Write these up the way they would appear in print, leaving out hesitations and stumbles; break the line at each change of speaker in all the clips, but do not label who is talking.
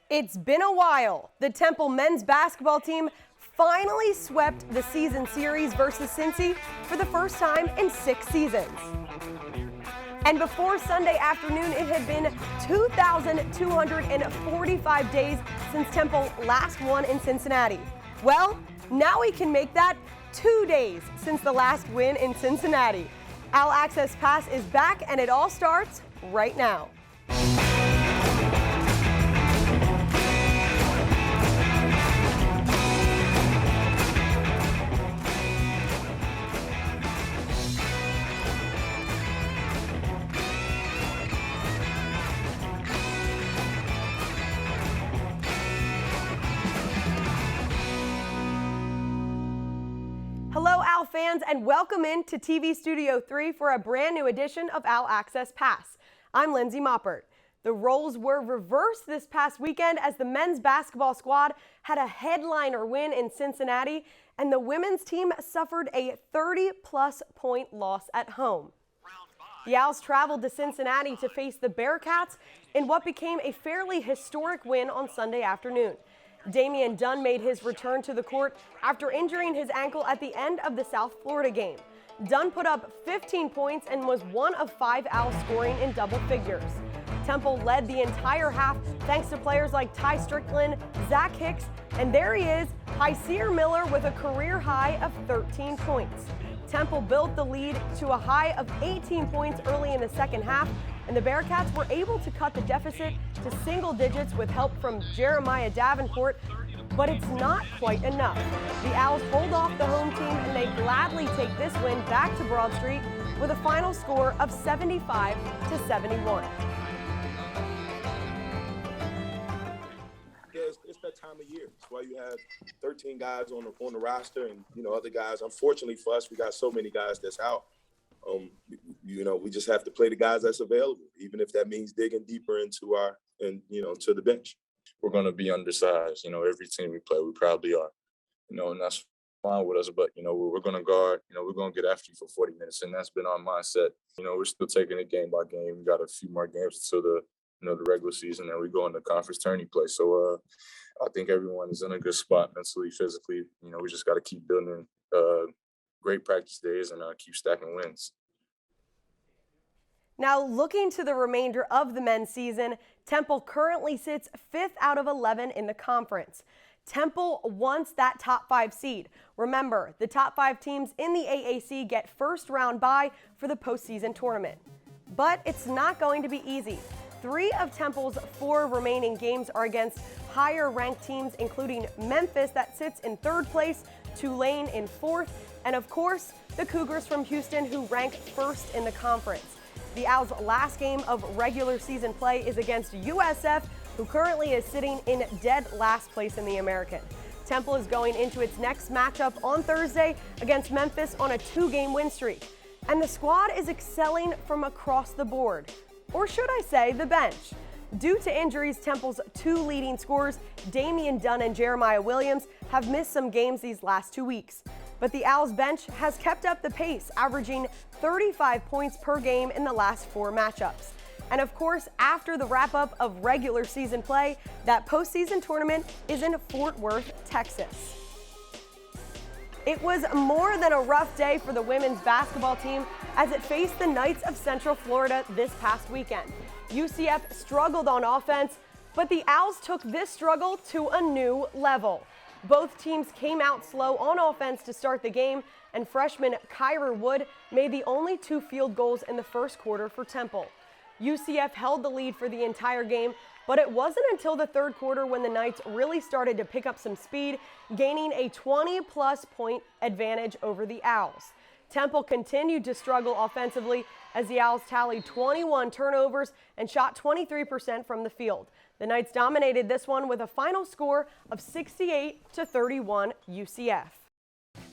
It's been a while. The Temple men's basketball team finally swept the season series versus Cincy for the first time in 6 seasons. And before Sunday afternoon, it had been 2,245 days since Temple last won in Cincinnati. Well, now we can make that 2 days since the last win in Cincinnati. OwlAccess Pass is back, and it all starts right now. Hello, Owl fans, and welcome in to TV Studio 3 for a brand new edition of OwlAccess Pass. I'm Lindsey Moppert. The roles were reversed this past weekend as the men's basketball squad had a headliner win in Cincinnati, and the women's team suffered a 30-plus point loss at home. The Owls traveled to Cincinnati to face the Bearcats in what became a fairly historic win on Sunday afternoon. Damian Dunn made his return to the court after injuring his ankle at the end of the South Florida game. Dunn put up 15 points and was one of 5 Owls scoring in double figures. Temple led the entire half thanks to players like Ty Strickland, Zach Hicks, and there he is, Hyseer Miller with a career high of 13 points. Temple built the lead to a high of 18 points early in the second half, and the Bearcats were able to cut the deficit to single digits with help from Jeremiah Davenport, but it's not quite enough. The Owls hold off the home team, and they gladly take this win back to Broad Street with a final score of 75-71.
Yeah, it's that time of year. That's why you have 13 guys on the roster, and other guys. Unfortunately for us, we got so many guys that's out. We just have to play the guys that's available, even if that means digging deeper into to the bench.
We're going to be undersized. Every team we play, we probably are. And that's fine with us. But we're going to guard. We're going to get after you for 40 minutes, and that's been our mindset. We're still taking it game by game. We got a few more games until the regular season, and we go into conference tourney play. So I think everyone is in a good spot mentally, physically. We just got to keep building great practice days and keep stacking wins.
Now, looking to the remainder of the men's season, Temple currently sits 5th out of 11 in the conference. Temple wants that top 5 seed. Remember, the top 5 teams in the AAC get first round bye for the postseason tournament. But it's not going to be easy. 3 of Temple's 4 remaining games are against higher ranked teams, including Memphis that sits in 3rd place, Tulane in 4th, and of course, the Cougars from Houston, who rank 1st in the conference. The Owls' last game of regular season play is against USF, who currently is sitting in dead last place in the American. Temple is going into its next matchup on Thursday against Memphis on a 2-game win streak. And the squad is excelling from across the board. Or should I say the bench? Due to injuries, Temple's 2 leading scorers, Damian Dunn and Jeremiah Williams, have missed some games these last 2 weeks. But the Owls bench has kept up the pace, averaging 35 points per game in the last 4 matchups. And of course, after the wrap-up of regular season play, that postseason tournament is in Fort Worth, Texas. It was more than a rough day for the women's basketball team as it faced the Knights of Central Florida this past weekend. UCF struggled on offense, but the Owls took this struggle to a new level. Both teams came out slow on offense to start the game, and freshman Kyra Wood made the only 2 field goals in the first quarter for Temple. UCF held the lead for the entire game, but it wasn't until the 3rd quarter when the Knights really started to pick up some speed, gaining a 20-plus point advantage over the Owls. Temple continued to struggle offensively as the Owls tallied 21 turnovers and shot 23% from the field. The Knights dominated this one with a final score of 68-31 UCF.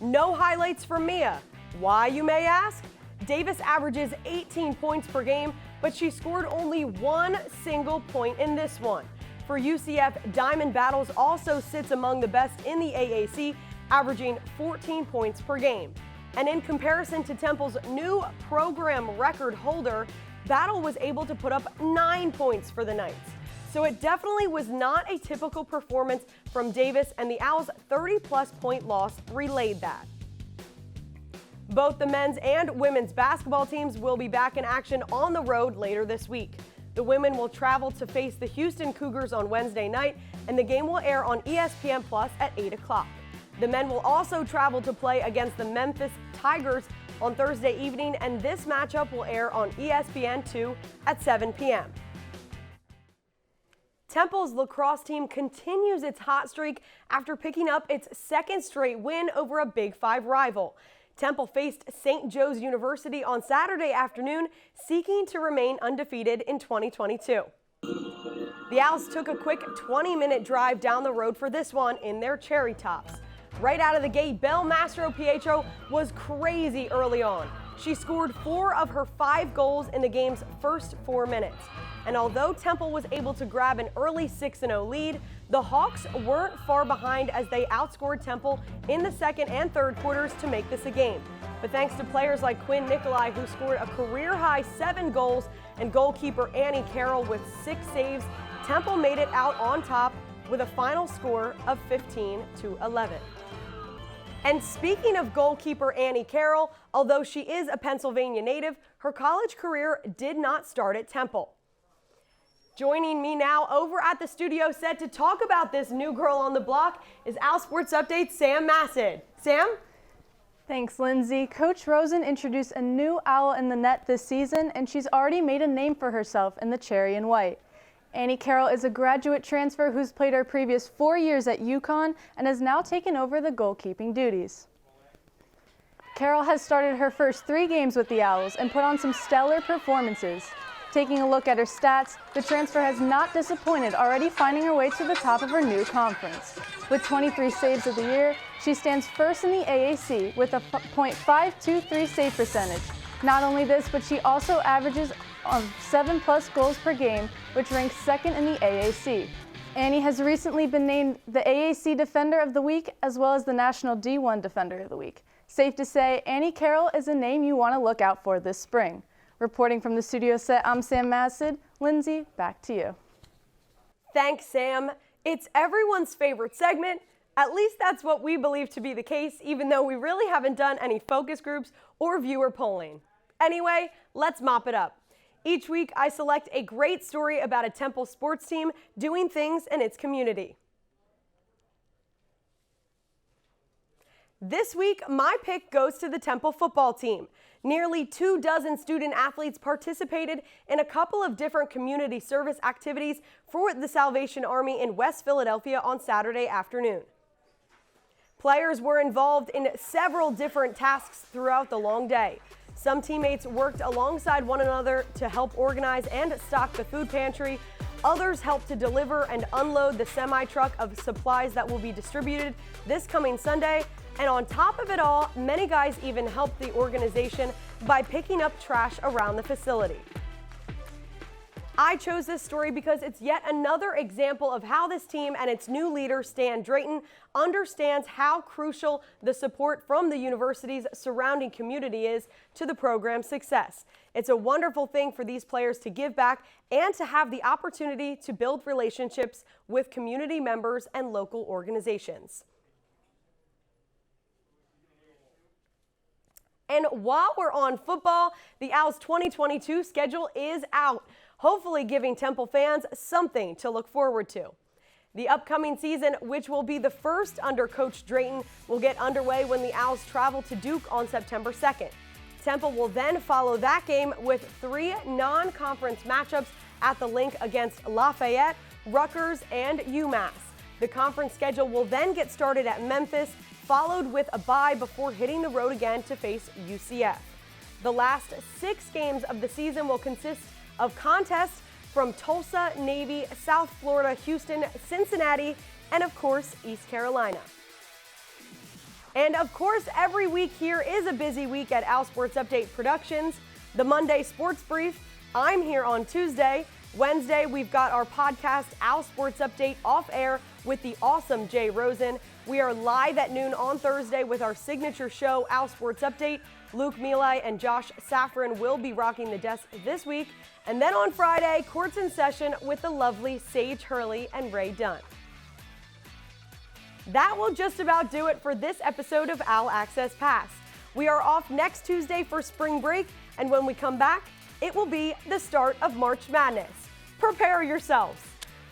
No highlights from Mia. Why, you may ask? Davis averages 18 points per game, but she scored only 1 single point in this one. For UCF, Diamond Battles also sits among the best in the AAC, averaging 14 points per game. And in comparison to Temple's new program record holder, Battle was able to put up 9 points for the Knights. So it definitely was not a typical performance from Davis, and the Owls' 30-plus point loss relayed that. Both the men's and women's basketball teams will be back in action on the road later this week. The women will travel to face the Houston Cougars on Wednesday night, and the game will air on ESPN Plus at 8 o'clock. The men will also travel to play against the Memphis Tigers on Thursday evening, and this matchup will air on ESPN2 at 7 p.m. Temple's lacrosse team continues its hot streak after picking up its second straight win over a Big Five rival. Temple faced St. Joe's University on Saturday afternoon, seeking to remain undefeated in 2022. The Owls took a quick 20-minute drive down the road for this one in their cherry tops. Right out of the gate, Belle Mastro Pietro was crazy early on. She scored 4 of her 5 goals in the game's first 4 minutes. And although Temple was able to grab an early 6-0 lead, the Hawks weren't far behind as they outscored Temple in the second and third quarters to make this a game. But thanks to players like Quinn Nicolai, who scored a career-high 7 goals, and goalkeeper Annie Carroll with 6 saves, Temple made it out on top with a final score of 15-11. And speaking of goalkeeper Annie Carroll, although she is a Pennsylvania native, her college career did not start at Temple. Joining me now over at the studio set to talk about this new girl on the block is Owl Sports Update's Sam Massid. Sam?
Thanks, Lindsay. Coach Rosen introduced a new Owl in the net this season, and she's already made a name for herself in the cherry and white. Annie Carroll is a graduate transfer who's played her previous 4 years at UConn and has now taken over the goalkeeping duties. Carroll has started her first 3 games with the Owls and put on some stellar performances. Taking a look at her stats, the transfer has not disappointed, already finding her way to the top of her new conference. With 23 saves of the year, she stands first in the AAC with a .523 save percentage. Not only this, but she also averages 7+ goals per game, which ranks second in the AAC. Annie has recently been named the AAC Defender of the Week as well as the National D1 Defender of the Week. Safe to say, Annie Carroll is a name you want to look out for this spring. Reporting from the studio set, I'm Sam Massid. Lindsay, back to you.
Thanks, Sam. It's everyone's favorite segment. At least that's what we believe to be the case, even though we really haven't done any focus groups or viewer polling. Anyway, let's mop it up. Each week, I select a great story about a Temple sports team doing things in its community. This week, my pick goes to the Temple football team. Nearly 24 student athletes participated in a couple of different community service activities for the Salvation Army in West Philadelphia on Saturday afternoon. Players were involved in several different tasks throughout the long day. Some teammates worked alongside one another to help organize and stock the food pantry. Others helped to deliver and unload the semi-truck of supplies that will be distributed this coming Sunday. And on top of it all, many guys even helped the organization by picking up trash around the facility. I chose this story because it's yet another example of how this team and its new leader, Stan Drayton, understands how crucial the support from the university's surrounding community is to the program's success. It's a wonderful thing for these players to give back and to have the opportunity to build relationships with community members and local organizations. And while we're on football, the Owls' 2022 schedule is out, hopefully giving Temple fans something to look forward to. The upcoming season, which will be the first under Coach Drayton, will get underway when the Owls travel to Duke on September 2nd. Temple will then follow that game with 3 non-conference matchups at the Link against Lafayette, Rutgers, and UMass. The conference schedule will then get started at Memphis, followed with a bye before hitting the road again to face UCF. The last 6 games of the season will consist of contests from Tulsa, Navy, South Florida, Houston, Cincinnati, and of course, East Carolina. And of course, every week here is a busy week at Owl Sports Update Productions. The Monday Sports Brief, I'm here on Tuesday. Wednesday, we've got our podcast, Owl Sports Update, off air with the awesome Jay Rosen. We are live at noon on Thursday with our signature show, Owl Sports Update. Luke Mealy and Josh Safran will be rocking the desk this week. And then on Friday, courts in session with the lovely Sage Hurley and Ray Dunn. That will just about do it for this episode of OwlAccess Pass. We are off next Tuesday for spring break, and when we come back, it will be the start of March Madness. Prepare yourselves.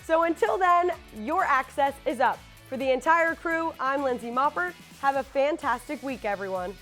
So until then, your access is up. For the entire crew, I'm Lindsey Moppert. Have a fantastic week, everyone.